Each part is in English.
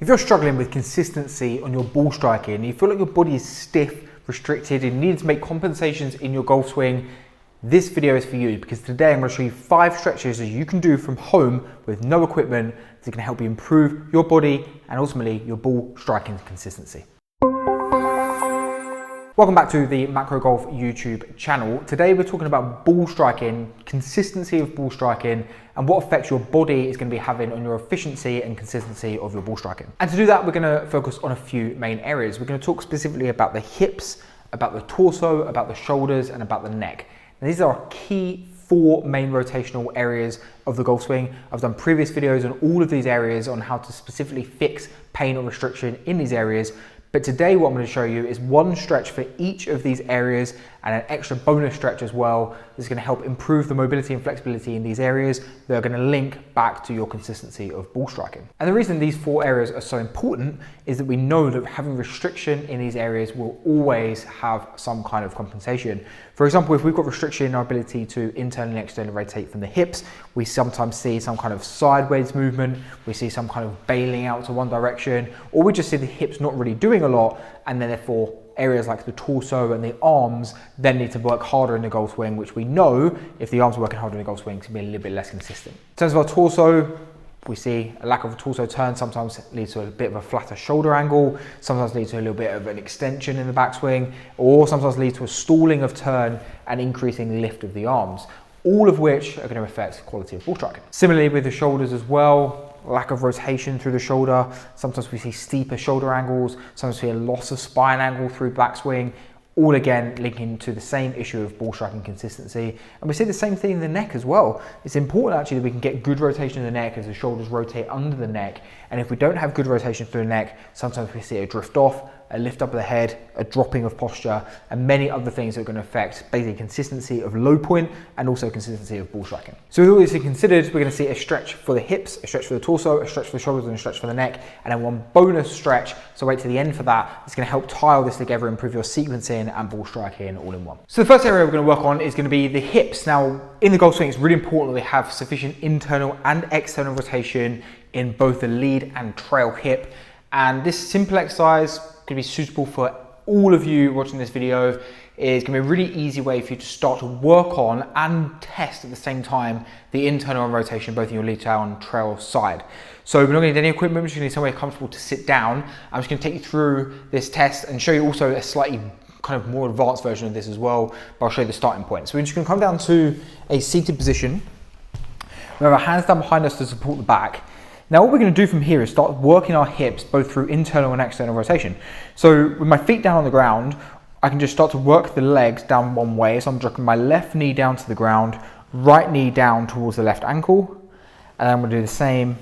If you're struggling with consistency on your ball striking, you feel like your body is stiff, restricted, and you need to make compensations in your golf swing, this video is for you, because today I'm going to show you 5 stretches that you can do from home with no equipment that can help you improve your body and ultimately your ball striking consistency. Welcome back to the Macro Golf YouTube channel. Today we're talking about ball striking, consistency of ball striking, and what effects your body is going to be having on your efficiency and consistency of your ball striking. And to do that, we're going to focus on a few main areas. We're going to talk specifically about the hips, about the torso, about the shoulders, and about the neck. And these are our key 4 main rotational areas of the golf swing. I've done previous videos on all of these areas on how to specifically fix pain or restriction in these areas. But today what I'm going to show you is one stretch for each of these areas and an extra bonus stretch as well that's going to help improve the mobility and flexibility in these areas that are going to link back to your consistency of ball striking. And the reason these 4 areas are so important is that we know that having restriction in these areas will always have some kind of compensation. For example, if we've got restriction in our ability to internally and externally rotate from the hips, we sometimes see some kind of sideways movement, we see some kind of bailing out to one direction, or we just see the hips not really doing a lot, and then therefore areas like the torso and the arms then need to work harder in the golf swing, which we know if the arms are working harder in the golf swing, it's going to be a little bit less consistent. In terms of our torso, we see a lack of a torso turn sometimes leads to a bit of a flatter shoulder angle, sometimes leads to a little bit of an extension in the backswing, or sometimes leads to a stalling of turn and increasing lift of the arms, all of which are going to affect quality of ball striking. Similarly with the shoulders as well, lack of rotation through the shoulder. Sometimes we see steeper shoulder angles, sometimes we see a loss of spine angle through backswing, all again linking to the same issue of ball striking consistency. And we see the same thing in the neck as well. It's important actually that we can get good rotation in the neck as the shoulders rotate under the neck. And if we don't have good rotation through the neck, sometimes we see a drift off, a lift up of the head, a dropping of posture, and many other things that are going to affect basically consistency of low point and also consistency of ball striking. So with all this considered, we're going to see a stretch for the hips, a stretch for the torso, a stretch for the shoulders, and a stretch for the neck, and then one bonus stretch, so wait to the end for that. It's going to help tie all this together, improve your sequencing and ball striking all in one. So the first area we're going to work on is going to be the hips. Now in the golf swing, it's really important that we have sufficient internal and external rotation in both the lead and trail hip. And this simple exercise can be suitable for all of you watching this video. Is going to be a really easy way for you to start to work on and test at the same time the internal rotation both in your lead tail and trail side. So we're not going to need any equipment, we're just going to need somewhere comfortable to sit down. I'm just going to take you through this test and show you also a slightly kind of more advanced version of this as well, but I'll show you the starting point. So we're just going to come down to a seated position. We have our hands down behind us to support the back. Now what we're going to do from here is start working our hips both through internal and external rotation. So with my feet down on the ground, I can just start to work the legs down one way. So I'm dropping my left knee down to the ground, right knee down towards the left ankle, and I'm going to do the same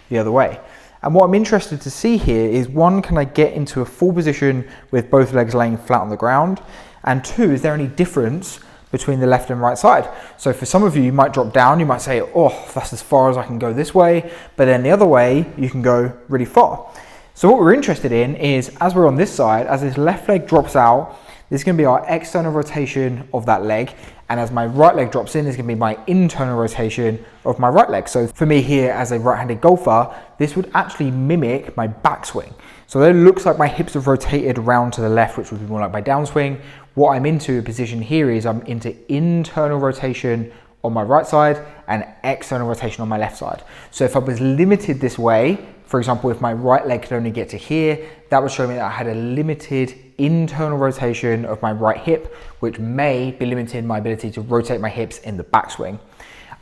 the other way. And what I'm interested to see here is 1, can I get into a full position with both legs laying flat on the ground? And 2, is there any difference between the left and right side? So for some of you, you might drop down, you might say, oh, that's as far as I can go this way, but then the other way, you can go really far. So what we're interested in is, as we're on this side, as this left leg drops out, this is going to be our external rotation of that leg, and as my right leg drops in, this is going to be my internal rotation of my right leg. So for me here, as a right-handed golfer, this would actually mimic my backswing. So it looks like my hips have rotated around to the left, which would be more like my downswing. What I'm into a position here is I'm into internal rotation on my right side and external rotation on my left side. So if I was limited this way, for example, if my right leg could only get to here, that would show me that I had a limited internal rotation of my right hip, which may be limiting my ability to rotate my hips in the backswing.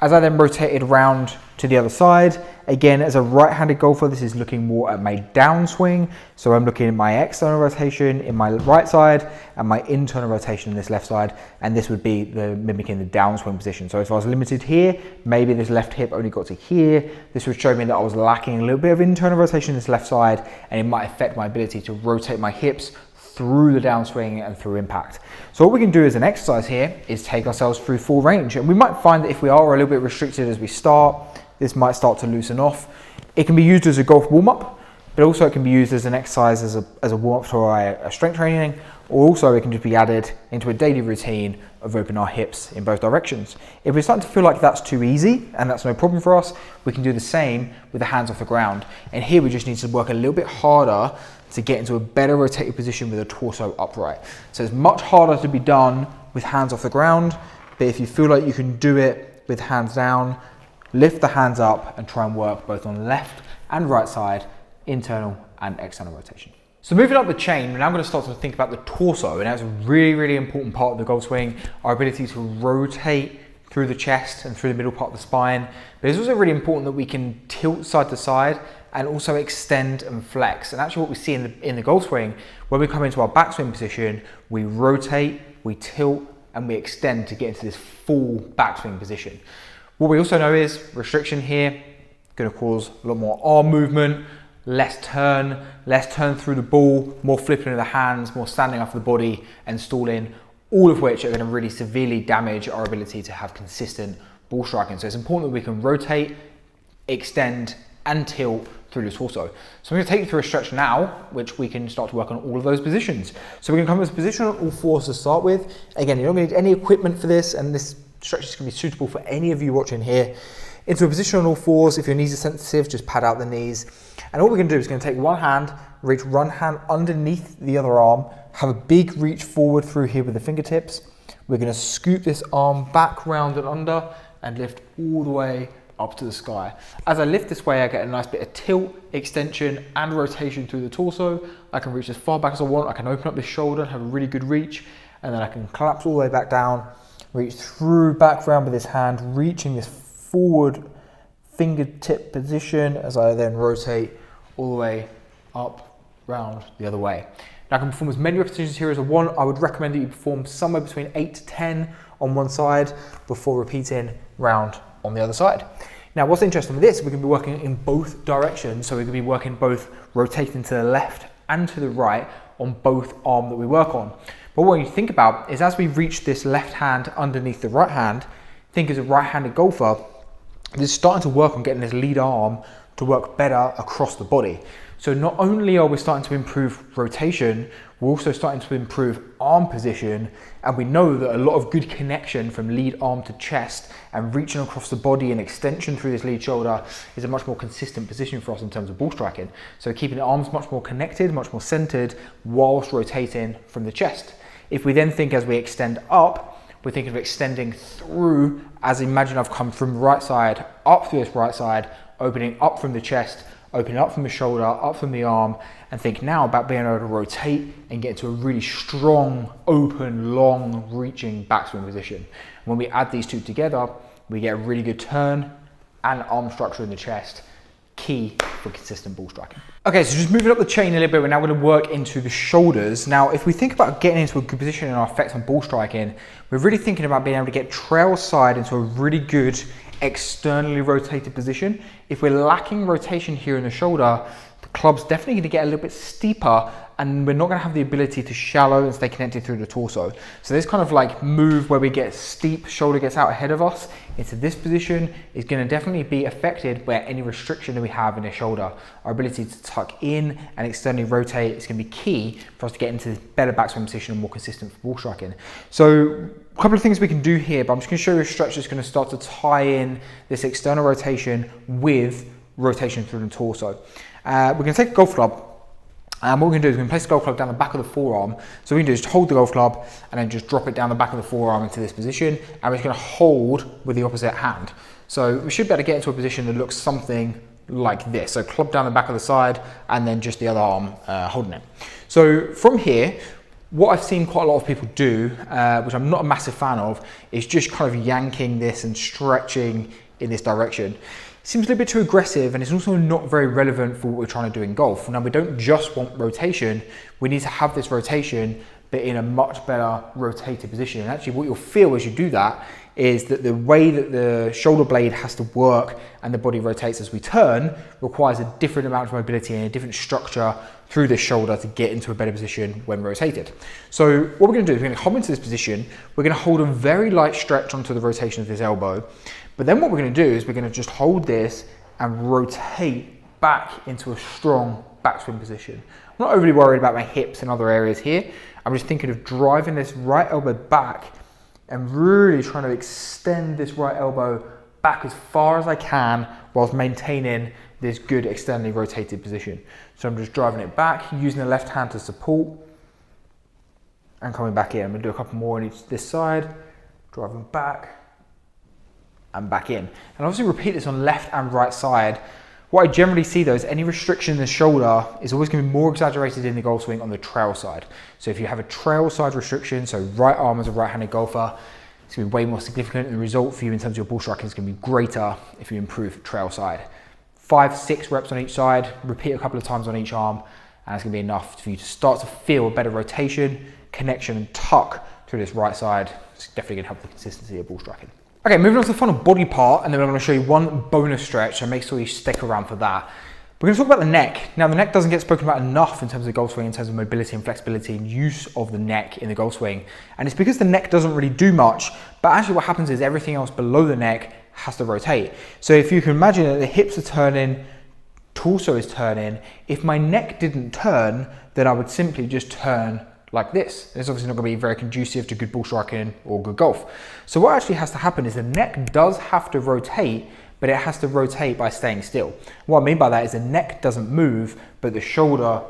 As I then rotated around to the other side, again, as a right-handed golfer, this is looking more at my downswing. So I'm looking at my external rotation in my right side and my internal rotation in this left side. And this would be mimicking the downswing position. So if I was limited here, maybe this left hip only got to here. This would show me that I was lacking a little bit of internal rotation in this left side, and it might affect my ability to rotate my hips through the downswing and through impact. So what we can do as an exercise here is take ourselves through full range. And we might find that if we are a little bit restricted as we start, this might start to loosen off. It can be used as a golf warm-up, but also it can be used as an exercise as a warm-up for a strength training, or also it can just be added into a daily routine of opening our hips in both directions. If we're starting to feel like that's too easy and that's no problem for us, we can do the same with the hands off the ground. And here we just need to work a little bit harder to get into a better rotated position with the torso upright. So it's much harder to be done with hands off the ground, but if you feel like you can do it with hands down, lift the hands up and try and work both on the left and right side, internal and external rotation. So moving up the chain, we're now going to start to think about the torso, and that's a really, really important part of the golf swing, our ability to rotate through the chest and through the middle part of the spine. But it's also really important that we can tilt side to side and also extend and flex. And actually what we see in the golf swing, when we come into our backswing position, we rotate, we tilt, and we extend to get into this full backswing position. What we also know is restriction here, going to cause a lot more arm movement, less turn through the ball, more flipping of the hands, more standing off the body and stalling, all of which are going to really severely damage our ability to have consistent ball striking. So it's important that we can rotate, extend and tilt through the torso. So I'm going to take you through a stretch now, which we can start to work on all of those positions. So we're going to come to this position on all fours to start with. Again, you're not going to need any equipment for this, and this stretch is going to be suitable for any of you watching here. Into a position on all fours. If your knees are sensitive, just pad out the knees. And all we're going to do is going to take one hand, reach one hand underneath the other arm, have a big reach forward through here with the fingertips. We're going to scoop this arm back, round and under, and lift all the way up to the sky. As I lift this way, I get a nice bit of tilt, extension and rotation through the torso. I can reach as far back as I want. I can open up the shoulder and have a really good reach, and then I can collapse all the way back down, reach through back round with this hand, reaching this forward fingertip position as I then rotate all the way up, round the other way. Now I can perform as many repetitions here as I want. I would recommend that you perform somewhere between 8 to 10 on one side before repeating round on the other side. Now what's interesting with this, we're going to be working in both directions. So we're going to be working both rotating to the left and to the right on both arm that we work on. But what you think about is as we reach this left hand underneath the right hand, think as a right-handed golfer, this is starting to work on getting this lead arm to work better across the body. So not only are we starting to improve rotation, we're also starting to improve arm position, and we know that a lot of good connection from lead arm to chest and reaching across the body and extension through this lead shoulder is a much more consistent position for us in terms of ball striking. So keeping the arms much more connected, much more centered, whilst rotating from the chest. If we then think as we extend up, we're thinking of extending through, as imagine I've come from right side, up through this right side, opening up from the chest, opening up from the shoulder, up from the arm, and think now about being able to rotate and get into a really strong, open, long, reaching backswing position. When we add these two together, we get a really good turn and arm structure in the chest, key for consistent ball striking. Okay, so just moving up the chain a little bit, we're now going to work into the shoulders. Now, if we think about getting into a good position in our effect on ball striking, we're really thinking about being able to get trail side into a really good externally rotated position. If we're lacking rotation here in the shoulder, the club's definitely going to get a little bit steeper, and we're not going to have the ability to shallow and stay connected through the torso. So this kind of like move where we get steep, shoulder gets out ahead of us into this position is going to definitely be affected by any restriction that we have in the shoulder. Our ability to tuck in and externally rotate is going to be key for us to get into better backswing position and more consistent for ball striking. So a couple of things we can do here, but I'm just going to show you a stretch that's going to start to tie in this external rotation with rotation through the torso. We're going to take a golf club, and what we're going to do is we're going to place the golf club down the back of the forearm. So what we can do is just hold the golf club and then just drop it down the back of the forearm into this position, and we're just going to hold with the opposite hand. So we should be able to get into a position that looks something like this. So club down the back of the side and then just the other arm holding it. So from here, what I've seen quite a lot of people do, which I'm not a massive fan of, is just kind of yanking this and stretching in this direction. Seems a little bit too aggressive, and it's also not very relevant for what we're trying to do in golf. Now, we don't just want rotation, we need to have this rotation, but in a much better rotated position. And actually what you'll feel as you do that is that the way that the shoulder blade has to work and the body rotates as we turn requires a different amount of mobility and a different structure through the shoulder to get into a better position when rotated. So what we're going to do is we're going to hop into this position, we're going to hold a very light stretch onto the rotation of this elbow, but then what we're going to do is we're going to just hold this and rotate back into a strong backswing position. I'm not overly worried about my hips and other areas here. I'm just thinking of driving this right elbow back and really trying to extend this right elbow back as far as I can whilst maintaining this good externally rotated position. So I'm just driving it back, using the left hand to support and coming back in. I'm gonna do a couple more on this side, driving back and back in. And obviously repeat this on left and right side. What I generally see though is any restriction in the shoulder is always going to be more exaggerated in the golf swing on the trail side. So if you have a trail side restriction, so right arm as a right-handed golfer, it's going to be way more significant, and the result for you in terms of your ball striking is going to be greater if you improve trail side. 5, 6 reps on each side, repeat a couple of times on each arm, and it's going to be enough for you to start to feel a better rotation, connection and tuck through this right side. It's definitely going to help the consistency of ball striking. Okay, moving on to the final body part, and then I'm going to show you one bonus stretch, so make sure you stick around for that. We're going to talk about the neck. Now, the neck doesn't get spoken about enough in terms of golf swing, in terms of mobility and flexibility and use of the neck in the golf swing. And it's because the neck doesn't really do much, but actually what happens is everything else below the neck has to rotate. So if you can imagine that the hips are turning, torso is turning, if my neck didn't turn, then I would simply just turn like this. It's obviously not going to be very conducive to good ball striking or good golf. So what actually has to happen is the neck does have to rotate, but it has to rotate by staying still. What I mean by that is the neck doesn't move, but the shoulder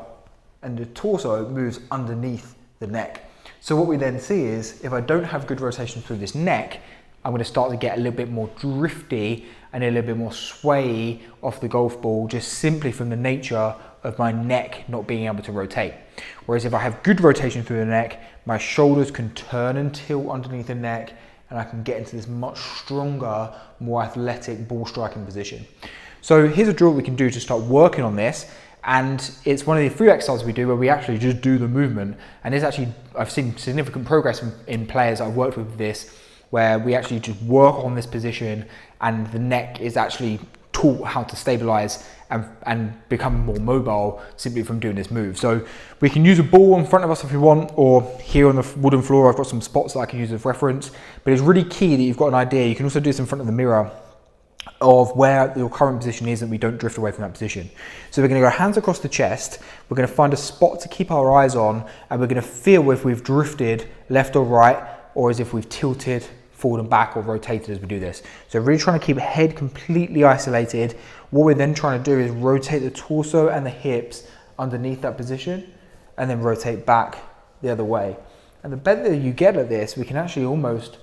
and the torso moves underneath the neck. So what we then see is if I don't have good rotation through this neck, I'm going to start to get a little bit more drifty and a little bit more sway off the golf ball, just simply from the nature of my neck not being able to rotate. Whereas if I have good rotation through the neck, my shoulders can turn and tilt underneath the neck, and I can get into this much stronger, more athletic ball striking position. So here's a drill we can do to start working on this. And it's one of the few exercises we do where we actually just do the movement. And it's actually, I've seen significant progress in players I've worked with this, where we actually just work on this position and the neck is actually taught how to stabilize and become more mobile simply from doing this move. So we can use a ball in front of us if you want, or here on the wooden floor I've got some spots that I can use as reference, but it's really key that you've got an idea. You can also do this in front of the mirror of where your current position is and we don't drift away from that position. So we're going to go hands across the chest, we're going to find a spot to keep our eyes on, and we're going to feel if we've drifted left or right, or as if we've tilted forward and back or rotated as we do this. So really trying to keep the head completely isolated. What we're then trying to do is rotate the torso and the hips underneath that position and then rotate back the other way. And the better you get at this, we can actually almost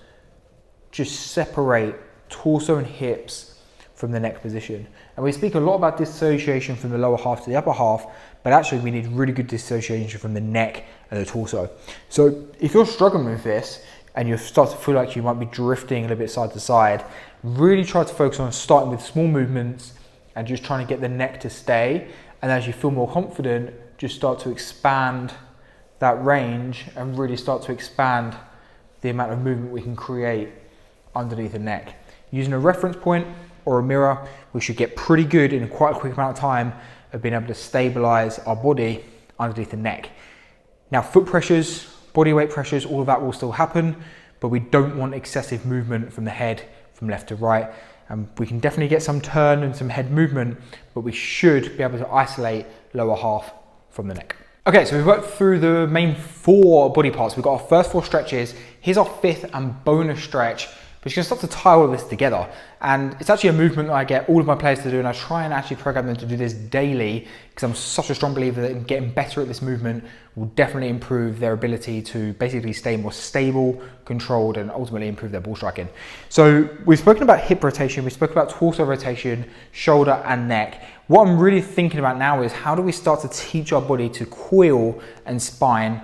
just separate torso and hips from the neck position. And we speak a lot about dissociation from the lower half to the upper half, but actually we need really good dissociation from the neck and the torso. So if you're struggling with this, and you start to feel like you might be drifting a little bit side to side, really try to focus on starting with small movements and just trying to get the neck to stay. And as you feel more confident, just start to expand that range and really start to expand the amount of movement we can create underneath the neck. Using a reference point or a mirror, we should get pretty good in quite a quick amount of time of being able to stabilize our body underneath the neck. Now, foot pressures, body weight pressures, all of that will still happen, but we don't want excessive movement from the head from left to right. And we can definitely get some turn and some head movement, but we should be able to isolate lower half from the neck. Okay, so we've worked through the main 4 body parts. We've got our first 4 stretches. Here's our 5th and bonus stretch, but you're gonna start to tie all of this together. And it's actually a movement that I get all of my players to do, and I try and actually program them to do this daily because I'm such a strong believer that getting better at this movement will definitely improve their ability to basically stay more stable, controlled, and ultimately improve their ball striking. So we've spoken about hip rotation, we spoke about torso rotation, shoulder and neck. What I'm really thinking about now is how do we start to teach our body to coil and spine,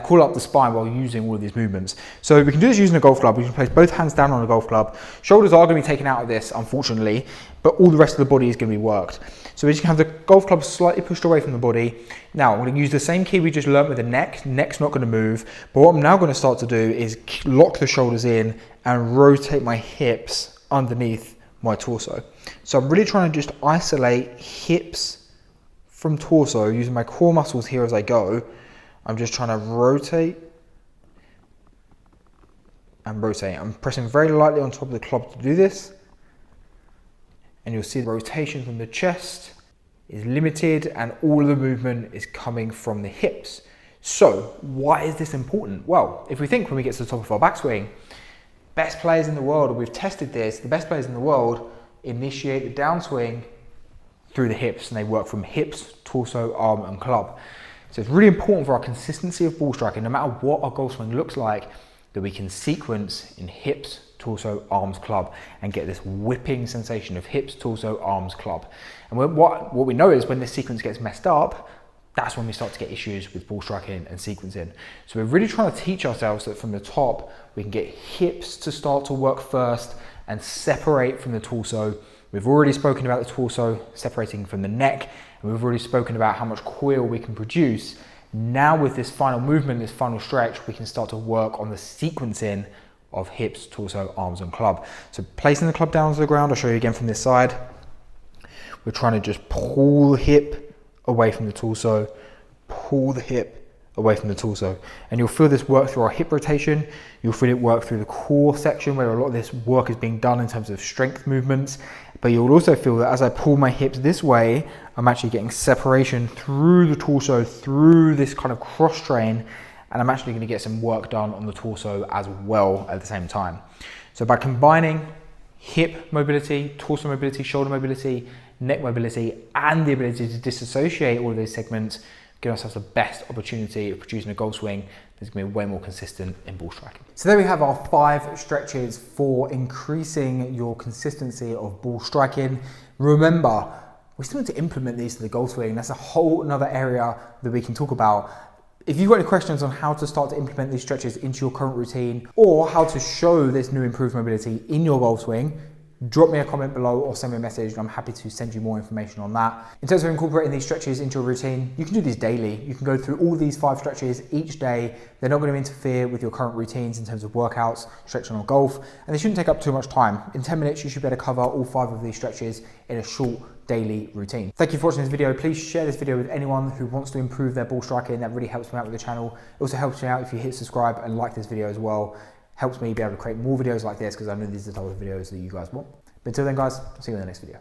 coil up the spine while using all of these movements. So we can do this using a golf club. We can place both hands down on a golf club. Shoulders are going to be taken out of this, unfortunately, but all the rest of the body is going to be worked. So we just have the golf club slightly pushed away from the body. Now I'm going to use the same key we just learnt with the neck. Neck's not going to move, but what I'm now going to start to do is lock the shoulders in and rotate my hips underneath my torso. So I'm really trying to just isolate hips from torso using my core muscles here as I go. I'm just trying to rotate and rotate. I'm pressing very lightly on top of the club to do this. And you'll see the rotation from the chest is limited and all of the movement is coming from the hips. So why is this important? Well, if we think when we get to the top of our backswing, best players in the world, we've tested this, the best players in the world initiate the downswing through the hips, and they work from hips, torso, arm and club. So it's really important for our consistency of ball striking, no matter what our golf swing looks like, that we can sequence in hips, torso, arms, club, and get this whipping sensation of hips, torso, arms, club. And what we know is when this sequence gets messed up, that's when we start to get issues with ball striking and sequencing. So we're really trying to teach ourselves that from the top, we can get hips to start to work first and separate from the torso. We've already spoken about the torso separating from the neck, and we've already spoken about how much coil we can produce. Now with this final movement, this final stretch, we can start to work on the sequencing of hips, torso, arms and club. So placing the club down to the ground, I'll show you again from this side. We're trying to just pull the hip away from the torso, pull the hip away from the torso. And you'll feel this work through our hip rotation. You'll feel it work through the core section where a lot of this work is being done in terms of strength movements. But you'll also feel that as I pull my hips this way, I'm actually getting separation through the torso, through this kind of cross train, and I'm actually going to get some work done on the torso as well at the same time. So by combining hip mobility, torso mobility, shoulder mobility, neck mobility, and the ability to disassociate all of those segments, give ourselves the best opportunity of producing a golf swing that's going to be way more consistent in ball striking. So there we have our 5 stretches for increasing your consistency of ball striking. Remember, we still need to implement these to the golf swing. That's a whole another area that we can talk about. If you've got any questions on how to start to implement these stretches into your current routine, or how to show this new improved mobility in your golf swing, drop me a comment below or send me a message and I'm happy to send you more information on that. In terms of incorporating these stretches into your routine, you can do these daily. You can go through all these 5 stretches each day. They're not going to interfere with your current routines in terms of workouts, stretching or golf, and they shouldn't take up too much time. In 10 minutes, you should be able to cover all 5 of these stretches in a short daily routine. Thank you for watching this video. Please share this video with anyone who wants to improve their ball striking. That really helps me out with the channel. It also helps me out if you hit subscribe and like this video as well. Helps me be able to create more videos like this because I know these are the type of videos that you guys want. But until then guys, I'll see you in the next video.